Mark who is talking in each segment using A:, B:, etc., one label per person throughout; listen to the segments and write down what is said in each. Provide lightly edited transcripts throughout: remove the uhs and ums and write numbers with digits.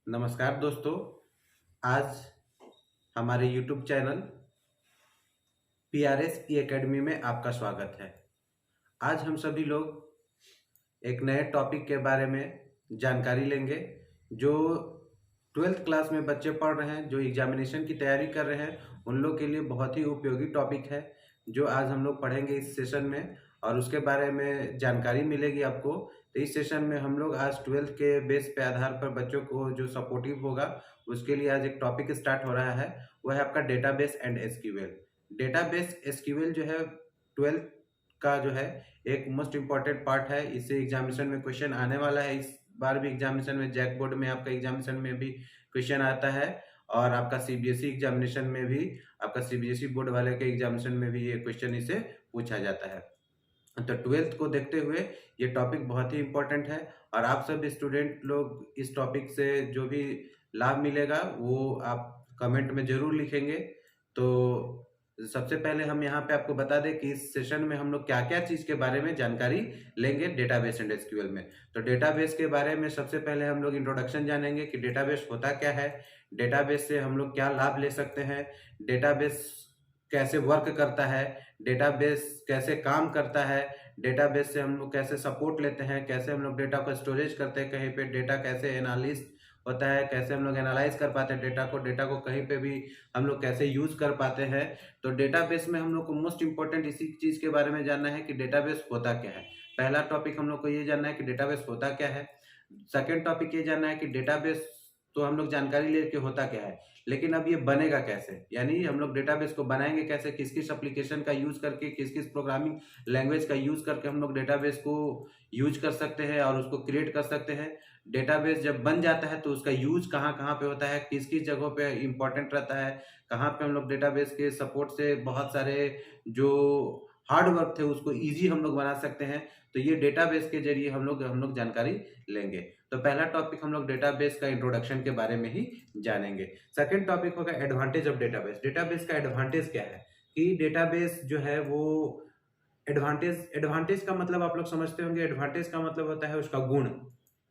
A: नमस्कार दोस्तों। आज हमारे YouTube चैनल PRS ई एकेडमी में आपका स्वागत है। आज हम सभी लोग एक नए टॉपिक के बारे में जानकारी लेंगे जो 12th क्लास में बच्चे पढ़ रहे हैं, जो एग्जामिनेशन की तैयारी कर रहे हैं, उन लोग के लिए बहुत ही उपयोगी टॉपिक है जो आज हम लोग पढ़ेंगे इस सेशन में और उसके बारे में जानकारी मिलेगी आपको। तो इस सेशन में हम लोग आज 12th के बेस पे आधार पर बच्चों को जो सपोर्टिव होगा उसके लिए आज एक टॉपिक स्टार्ट हो रहा है, वह है आपका database and SQL. Database SQL जो है 12th का जो है एक मोस्ट इम्पॉर्टेंट पार्ट है। इससे एग्जामिनेशन में क्वेश्चन आने वाला है। इस बार भी एग्जामिनेशन में जैक बोर्ड में आपका एग्जामिनेशन में भी क्वेश्चन आता है और आपका सीबीएसई एग्जामिनेशन में भी, आपका सीबीएसई बोर्ड वाले के एग्जामिनेशन में भी ये क्वेश्चन इसे पूछा जाता है। तो 12th को देखते हुए ये टॉपिक बहुत ही इम्पोर्टेंट है और आप सब स्टूडेंट लोग इस टॉपिक से जो भी लाभ मिलेगा वो आप कमेंट में जरूर लिखेंगे। तो सबसे पहले हम यहाँ पे आपको बता दें कि इस सेशन में हम लोग क्या क्या चीज़ के बारे में जानकारी लेंगे डेटाबेस एंड एसक्यूएल में। तो डेटाबेस के बारे में सबसे पहले हम लोग इंट्रोडक्शन जानेंगे कि डेटाबेस होता क्या है, डेटाबेस से हम लोग क्या लाभ ले सकते हैं, डेटाबेस कैसे वर्क करता है, डेटाबेस कैसे काम करता है, डेटाबेस से हम लोग कैसे सपोर्ट लेते हैं, कैसे हम लोग डेटा को स्टोरेज करते हैं, कहीं पे डेटा कैसे एनालिस्ट होता है, कैसे हम लोग एनालाइज कर पाते हैं डेटा को कहीं पे भी हम लोग कैसे यूज कर पाते हैं। तो डेटाबेस में हम लोग को मोस्ट इंपॉर्टेंट इसी चीज के बारे में जानना है कि डेटाबेस होता क्या है। पहला टॉपिक हम लोग को ये जानना है कि डेटाबेस होता क्या है। सेकेंड टॉपिक ये जानना है कि डेटाबेस तो हम लोग जानकारी लेके होता क्या है, लेकिन अब ये बनेगा कैसे, यानी हम लोग डेटाबेस को बनाएंगे कैसे, किस किस एप्लीकेशन का यूज करके, किस किस प्रोग्रामिंग लैंग्वेज का यूज करके हम लोग डेटाबेस को यूज कर सकते हैं और उसको क्रिएट कर सकते हैं। डेटाबेस जब बन जाता है तो उसका यूज कहाँ कहाँ पे होता है, किस किस जगहों पे इंपॉर्टेंट रहता है, कहाँ पे हम लोग डेटाबेस के सपोर्ट से बहुत सारे जो हार्ड वर्क थे उसको इजी हम लोग बना सकते हैं। तो ये डेटाबेस के जरिए हम लोग जानकारी लेंगे। तो पहला टॉपिक हम लोग डेटाबेस का इंट्रोडक्शन के बारे में ही जानेंगे। सेकंड टॉपिक होगा एडवांटेज ऑफ डेटाबेस। डेटाबेस का एडवांटेज क्या है कि डेटाबेस जो है वो एडवांटेज का मतलब आप लोग समझते होंगे। एडवांटेज का मतलब होता है उसका गुण,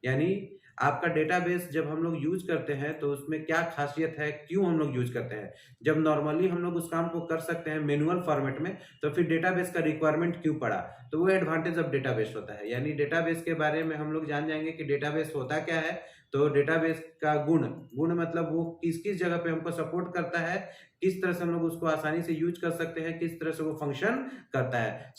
A: यानी आपका डेटाबेस जब हम लोग यूज करते हैं तो उसमें क्या खासियत है, क्यों हम लोग यूज करते हैं। जब नॉर्मली हम लोग उस काम को कर सकते हैं मैनुअल फॉर्मेट में, तो फिर डेटाबेस का रिक्वायरमेंट क्यों पड़ा। तो वो एडवांटेज ऑफ डेटाबेस होता है। यानी डेटाबेस के बारे में हम लोग जान जाएंगे कि डेटाबेस होता क्या है। तो डेटाबेस का गुण मतलब वो किस किस जगह पे हमको सपोर्ट करता है, किस तरह से हम लोग उसको आसानी से यूज कर सकते हैं, किस तरह से वो फंक्शन करता है।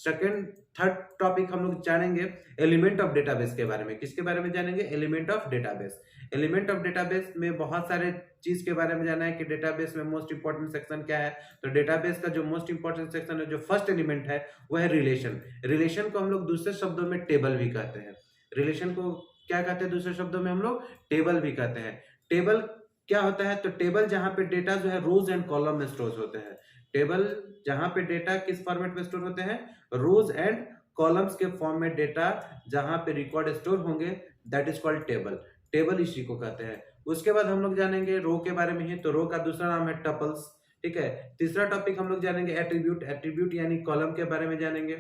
A: थर्ड टॉपिक हम लोग जानेंगे एलिमेंट ऑफ डेटाबेस के बारे में। किसके बारे में जानेंगे? Element of database. Element of database में बहुत सारे चीज के बारे में जाना है कि डेटाबेस में मोस्ट इंपॉर्टेंट सेक्शन क्या है। तो डेटाबेस का जो मोस्ट इंपॉर्टेंट सेक्शन है, जो फर्स्ट एलिमेंट है, वो है रिलेशन। रिलेशन को हम लोग दूसरे शब्दों में टेबल भी कहते हैं। रिलेशन को क्या कहते हैं दूसरे शब्दों में? हम लोग टेबल भी कहते हैं। टेबल क्या होता है? तो टेबल जहां पे डेटा जो है रोज एंड कॉलम में स्टोर होते हैं। टेबल जहां पे डेटा किस फॉर्मेट में स्टोर होते हैं? रोज एंड कॉलम्स के फॉर्म में डेटा जहां पे रिकॉर्ड स्टोर होंगे, that is called table. Table इसी को कहते हैं। उसके बाद हम लोग जानेंगे रो के बारे में ही। तो रो का दूसरा नाम है टपल्स। ठीक है। तीसरा टॉपिक हम लोग जानेंगे एट्रीब्यूट। एट्रीब्यूट यानी कॉलम के बारे में जानेंगे।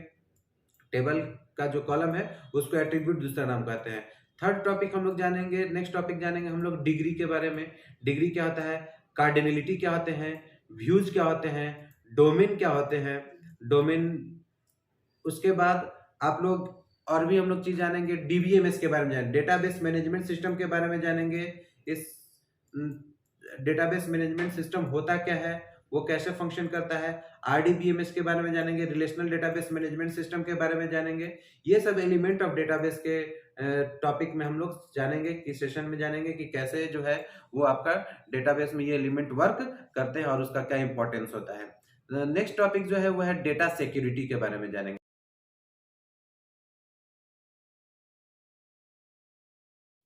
A: टेबल का जो कॉलम है उसको एट्रीब्यूट दूसरा नाम कहते हैं। थर्ड टॉपिक हम लोग जानेंगे, नेक्स्ट टॉपिक जानेंगे हम लोग डिग्री के बारे में। डिग्री क्या होता है, कार्डिनलिटी क्या होते हैं, व्यूज क्या होते हैं, डोमेन क्या होते हैं, डोमेन। उसके बाद आप लोग और भी हम लोग चीज जानेंगे, डीबीएमएस के बारे में जानेंगे, डेटाबेस मैनेजमेंट सिस्टम के बारे में जानेंगे। इस डेटाबेस मैनेजमेंट सिस्टम होता क्या है, वो कैसे फंक्शन करता है। आरडीबीएमएस के बारे में जानेंगे, रिलेशनल डेटाबेस मैनेजमेंट सिस्टम के बारे में जानेंगे। ये सब एलिमेंट ऑफ डेटाबेस के टॉपिक में हम लोग जानेंगे, कि सेशन में जानेंगे कि कैसे जो है वो आपका डेटाबेस में ये एलिमेंट वर्क करते हैं और उसका क्या इंपॉर्टेंस होता है। नेक्स्ट टॉपिक जो है वो है डेटा सिक्योरिटी के बारे में जानेंगे।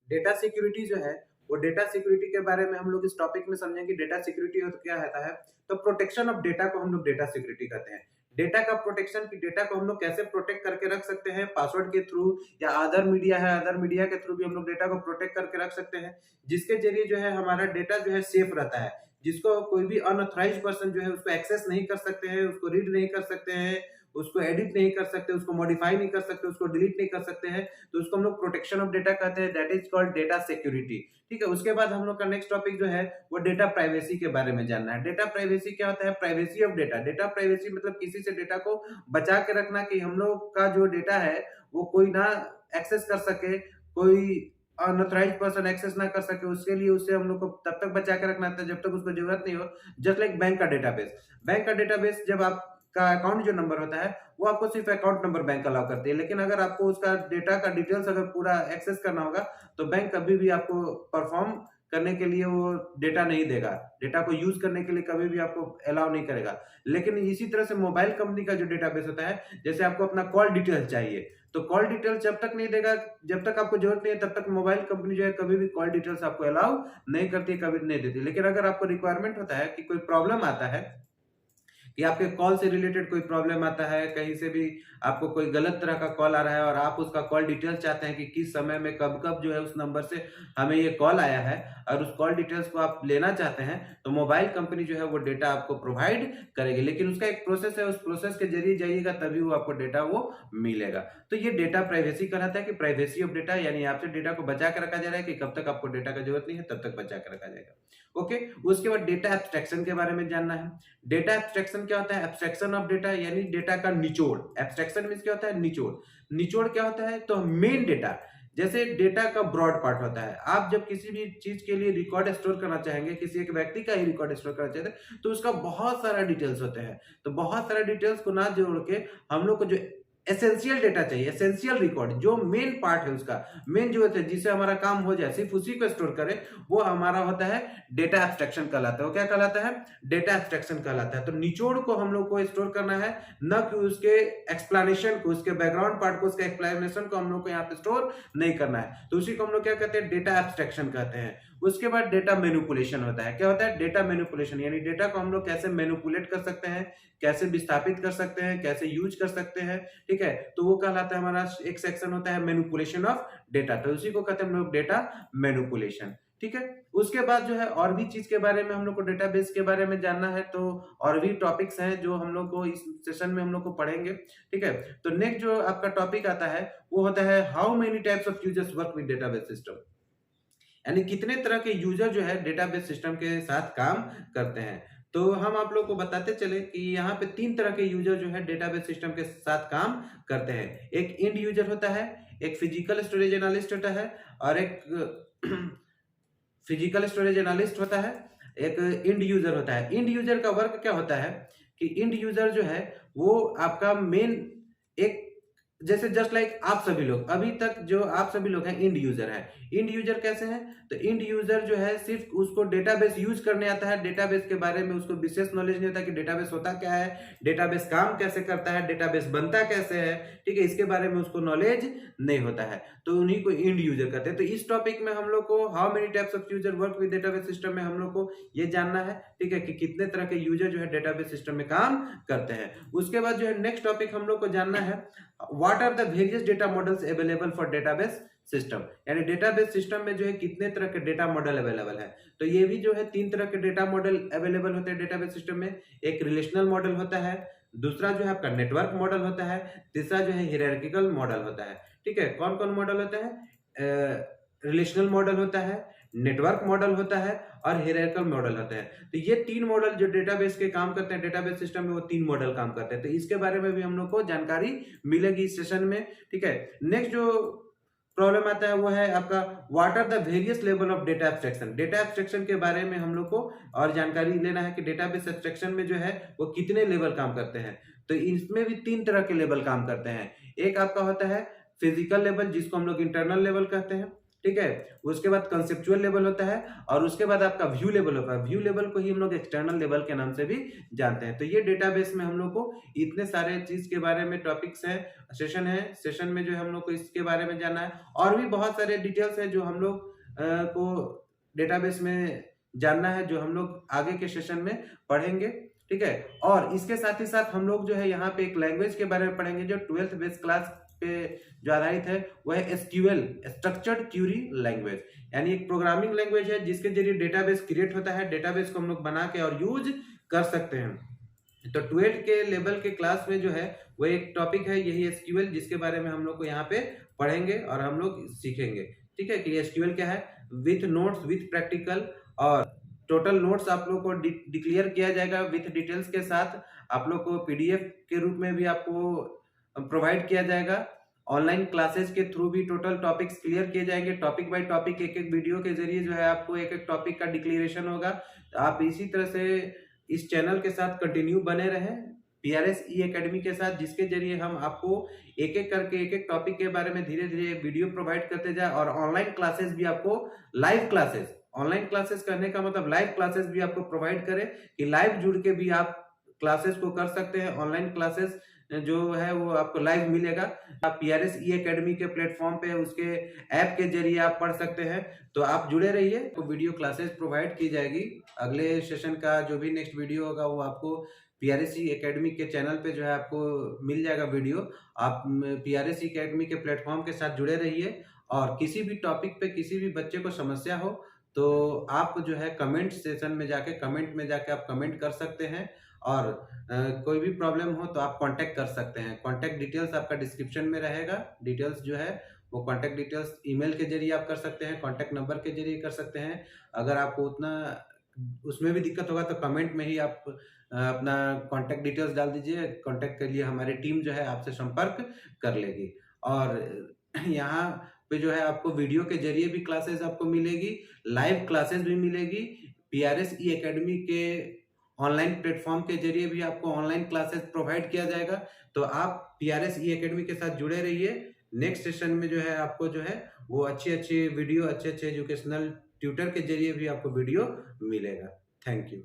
A: डेटा सिक्योरिटी जो है वो डेटा सिक्योरिटी के बारे में हम लोग इस टॉपिक में समझेंगे। डेटा सिक्योरिटी क्या रहता है? तो प्रोटेक्शन ऑफ डेटा को हम लोग डेटा सिक्योरिटी कहते हैं। डेटा का प्रोटेक्शन, की डेटा को हम लोग कैसे प्रोटेक्ट करके रख सकते हैं, पासवर्ड के थ्रू या अदर मीडिया है, अदर मीडिया के थ्रू भी हम लोग डेटा को प्रोटेक्ट करके रख सकते हैं, जिसके जरिए जो है हमारा डेटा जो है सेफ रहता है, जिसको कोई भी अनऑथराइज्ड पर्सन जो है उसको एक्सेस नहीं कर सकते हैं, उसको रीड नहीं कर सकते हैं, उसको एडिट नहीं कर सकते, उसको मॉडिफाई नहीं कर सकते, उसको डिलीट नहीं कर सकते हैं, तो उसको हम लोग प्रोटेक्शन ऑफ डेटा कहते हैं, that is called data security. ठीक है, उसके बाद हम लोग का नेक्स्ट टॉपिक जो है वो डेटा प्राइवेसी के बारे में जानना है। डेटा प्राइवेसी क्या होता है? Privacy of data. Data privacy मतलब किसी से डेटा को बचा के रखना, कि हम लोग का जो डेटा है वो कोई ना एक्सेस कर सके, कोई अनऑथराइज्ड पर्सन एक्सेस ना कर सके, उसके लिए उससे हम लोग को तब तक बचा के रखना है जब तक उसको जरूरत नहीं हो। जस्ट लाइक बैंक का डेटाबेस। बैंक का डेटाबेस, जब आपका अकाउंट जो नंबर होता है वो आपको सिर्फ अकाउंट नंबर बैंक अलाउ करती है, लेकिन अगर आपको उसका डेटा का डिटेल्स अगर पूरा एक्सेस करना होगा तो बैंक कभी भी आपको परफॉर्म करने के लिए वो डेटा नहीं देगा, डेटा को यूज करने के लिए कभी भी आपको अलाउ नहीं करेगा। लेकिन इसी तरह से मोबाइल कंपनी का जो डेटाबेस होता है, जैसे आपको अपना कॉल डिटेल्स चाहिए तो कॉल डिटेल्स जब तक नहीं देगा, जब तक आपको जरूरत नहीं है, तब तक मोबाइल कंपनी जो है कभी भी कॉल डिटेल्स आपको अलाउ नहीं करती, कभी नहीं देती। लेकिन अगर आपको रिक्वायरमेंट होता है कि कोई प्रॉब्लम आता है, कि आपके कॉल से रिलेटेड कोई प्रॉब्लम आता है, कहीं से भी आपको कोई गलत तरह का कॉल आ रहा है और आप उसका कॉल डिटेल्स चाहते हैं कि किस समय में कब कब जो है उस नंबर से हमें ये कॉल आया है, और उस कॉल डिटेल्स को आप लेना चाहते हैं, तो मोबाइल कंपनी जो है वो डेटा आपको प्रोवाइड करेगी। लेकिन उसका एक प्रोसेस है, उस प्रोसेस के जरिए जाइएगा तभी वो आपको डेटा वो मिलेगा। तो ये डेटा प्राइवेसी कहलाता है, कि प्राइवेसी ऑफ डेटा, यानी आपसे डेटा को बचा के रखा जा रहा है कि कब तक आपको डेटा का जरूरत नहीं है तब तक बचा के रखा जाएगा। ओके, उसके बाद डेटा एब्स्ट्रैक्शन के बारे में जानना है। डेटा एब्स्ट्रैक्शन क्या होता है? एब्स्ट्रैक्शन ऑफ डेटा यानी डेटा का निचोड़। एब्स्ट्रैक्शन मींस क्या होता है? निचोड़। निचोड़ क्या होता है? तो मेन डेटा, जैसे डेटा का ब्रॉड पार्ट होता है, आप जब किसी भी चीज के लिए रिकॉर्ड स्टोर करना चाहेंगे, किसी एक व्यक्ति का ही रिकॉर्ड स्टोर करना चाहते हैं, तो उसका बहुत सारा डिटेल्स होते हैं। तो बहुत सारा डिटेल्स को ना जोड़ के हम लोग को जो एसेंशियल डेटा चाहिए, एसेंशियल रिकॉर्ड, जो मेन पार्ट है उसका, मेन जो होता है जिससे हमारा काम हो जाए, सिर्फ उसी को स्टोर करें, वो हमारा होता है डेटा एब्स्ट्रैक्शन कहलाता है। वो क्या कहलाता है? डेटा एब्स्ट्रैक्शन कहलाता है। तो निचोड़ को हम लोग को स्टोर करना है, न कि उसके एक्सप्लेनेशन को, उसके बैकग्राउंड पार्ट को, उसके एक्सप्लेनेशन को हम लोग को यहाँ पे स्टोर नहीं करना है। तो उसी को हम लोग क्या कहते हैं? डेटा एब्स्ट्रैक्शन कहते हैं। उसके बाद डेटा मैनिपुलेशन होता है। क्या होता है? डेटा मैनिपुलेशन, यानी डेटा को हम लोग कैसे मैनिपुलेट कर सकते हैं, कैसे विस्थापित कर सकते हैं, कैसे यूज कर सकते हैं। ठीक है, तो वो कहलाता है, हमारा एक सेक्शन होता है मैनिपुलेशन ऑफ डेटा, तो उसी को कहते हैं हम लोग डेटा मैनिपुलेशन। ठीक है, उसके बाद जो है और भी चीज के बारे में हम लोग को डेटाबेस के बारे में जानना है, तो और भी टॉपिक्स हैं जो हम लोग को इस सेशन में हम लोग को पढ़ेंगे। ठीक है, तो नेक्स्ट जो आपका टॉपिक आता है वो होता है how many types of users work with database system, यानी कितने तरह के यूजर जो है डेटाबेस सिस्टम के साथ काम करते हैं। तो हम आप लोग को बताते चले कि यहाँ पे 3 तरह के यूजर जो है डेटाबेस सिस्टम के साथ काम करते हैं। एक इंड यूजर होता है, एक फिजिकल स्टोरेज एनालिस्ट होता है, और एक फिजिकल स्टोरेज एनालिस्ट होता है, एक इंड यूजर होता है। इंड यूजर का वर्क क्या होता है कि इंड यूजर जो है वो आपका मेन एक, जैसे जस्ट लाइक आप सभी लोग, अभी तक जो आप सभी लोग हैं इंड यूजर हैं। इंड यूजर कैसे हैं? तो इंड यूजर जो है सिर्फ उसको डेटाबेस यूज करने आता है, डेटाबेस के बारे में उसको विशेष नॉलेज नहीं होता कि डेटाबेस होता क्या है, डेटाबेस काम कैसे करता है, डेटाबेस बनता कैसे है। ठीक है, इसके बारे में उसको नॉलेज नहीं होता है, तो उन्हीं को इंड यूजर कहते हैं। तो इस टॉपिक में हम लोग को how many types of user work with database system में हम लोग को ये जानना है। ठीक है, कि कितने तरह के यूजर जो है डेटाबेस सिस्टम में काम करते हैं। उसके बाद जो है नेक्स्ट टॉपिक हम लोग को जानना है what are the various data models available for database system, यानी डेटाबेस सिस्टम में जो है कितने तरह के डेटा मॉडल अवेलेबल है। तो ये भी जो है 3 तरह के डेटा मॉडल अवेलेबल होते हैं डेटाबेस सिस्टम में। एक रिलेशनल मॉडल होता है, दूसरा जो है आपका नेटवर्क मॉडल होता है, तीसरा जो है हायरार्किकल मॉडल होता है। ठीक है, कौन कौन मॉडल होता है? रिलेशनल मॉडल होता है, नेटवर्क मॉडल होता है, और हायरार्किकल मॉडल होता है। तो ये 3 मॉडल जो डेटाबेस के काम करते हैं, डेटाबेस सिस्टम में वो 3 मॉडल काम करते हैं। तो इसके बारे में भी हम लोग को जानकारी मिलेगी इस सेशन में। ठीक है, नेक्स्ट जो प्रॉब्लम आता है वो है आपका what are the various level of data abstraction. Data abstraction के बारे में हम लोग को और जानकारी लेना है कि डेटाबेस एब्स्ट्रैक्शन में जो है वो कितने लेवल काम करते हैं। तो इसमें भी 3 तरह के लेवल काम करते हैं। एक आपका होता है फिजिकल लेवल, जिसको हम लोग इंटरनल लेवल कहते हैं। ठीक है, उसके बाद कंसेप्चुअल लेवल होता है, और उसके बाद आपका व्यू लेवल होता है। व्यू लेवल को ही हम लोग एक्सटर्नल लेवल के नाम से भी जानते हैं। तो ये डेटाबेस में हम लोग को इतने सारे चीज के बारे में टॉपिक्स हैं, सेशन है, सेशन में जो है हम लोग को इसके बारे में जानना है। और भी बहुत सारे डिटेल्स हैं जो हम लोग को डेटाबेस में जानना है, जो हम लोग आगे के सेशन में पढ़ेंगे। ठीक है, और इसके साथ ही साथ हम लोग जो है यहाँ पे एक लैंग्वेज के बारे में पढ़ेंगे जो 12th बेस क्लास पे जो आधारित है, वह है SQL, स्ट्रक्चर्ड क्यूरी लैंग्वेज, यानी एक प्रोग्रामिंग लैंग्वेज है जिसके जरिए डेटाबेस क्रिएट होता है। डेटाबेस को हम लोग बना के और यूज कर सकते हैं। तो 12th के लेवल के क्लास में जो है वो एक टॉपिक है यही एसक्यूएल, जिसके बारे में हम लोग को यहाँ पे पढ़ेंगे और हम लोग सीखेंगे। ठीक है कि एसक्यूएल क्या है, विथ नोट्स विथ प्रैक्टिकल, और टोटल नोट्स आप लोग को डिक्लेयर किया जाएगा विथ डिटेल्स के साथ। आप लोग को पीडीएफ के रूप में भी आपको प्रोवाइड किया जाएगा। ऑनलाइन क्लासेस के थ्रू भी टोटल टॉपिक्स क्लियर किए जाएंगे। टॉपिक बाय टॉपिक एक एक वीडियो के जरिए जो है आपको एक एक टॉपिक का डिक्लेरेशन होगा। तो आप इसी तरह से इस चैनल के साथ कंटिन्यू बने रहें पीआरएस ई एकेडमी के साथ, जिसके जरिए हम आपको एक एक करके एक एक टॉपिक के बारे में धीरे धीरे वीडियो प्रोवाइड करते जाए। और ऑनलाइन क्लासेस भी आपको, लाइव क्लासेस, ऑनलाइन क्लासेस करने का मतलब लाइव क्लासेस भी आपको प्रोवाइड करें कि लाइव जुड़ के भी आप क्लासेस को कर सकते हैं। ऑनलाइन क्लासेस जो है वो आपको लाइव मिलेगा। आप पीआरएस ई एकेडमी के प्लेटफॉर्म पे उसके ऐप के जरिए आप पढ़ सकते हैं। तो आप जुड़े रहिए, तो वीडियो क्लासेस प्रोवाइड की जाएगी। अगले सेशन का जो भी नेक्स्ट वीडियो होगा वो आपको पीआरएस ई एकेडमी के चैनल पे जो है आपको मिल जाएगा वीडियो। आप पीआरएस ई एकेडमी के प्लेटफॉर्म के साथ जुड़े रहिए। और किसी भी टॉपिक पे किसी भी बच्चे को समस्या हो तो आप जो है कमेंट सेशन में जाके, कमेंट में जाके आप कमेंट कर सकते हैं। और कोई भी प्रॉब्लम हो तो आप कांटेक्ट कर सकते हैं। कांटेक्ट डिटेल्स आपका डिस्क्रिप्शन में रहेगा। डिटेल्स जो है वो कांटेक्ट डिटेल्स ईमेल के जरिए आप कर सकते हैं, कांटेक्ट नंबर के जरिए कर सकते हैं। अगर आपको उतना उसमें भी दिक्कत होगा तो कमेंट में ही आप अपना कांटेक्ट डिटेल्स डाल दीजिए। कांटेक्ट के लिए हमारी टीम जो है आपसे संपर्क कर लेगी। और यहाँ पे जो है आपको वीडियो के जरिए भी क्लासेस आपको मिलेगी, लाइव क्लासेस भी मिलेगी। पीआरएस ई एकेडमी के ऑनलाइन प्लेटफॉर्म के जरिए भी आपको ऑनलाइन क्लासेस प्रोवाइड किया जाएगा। तो आप पीआरएस ई एकेडमी के साथ जुड़े रहिए। नेक्स्ट सेशन में जो है आपको जो है वो अच्छी अच्छी वीडियो, अच्छे अच्छे एजुकेशनल ट्यूटर के जरिए भी आपको वीडियो मिलेगा। Thank you.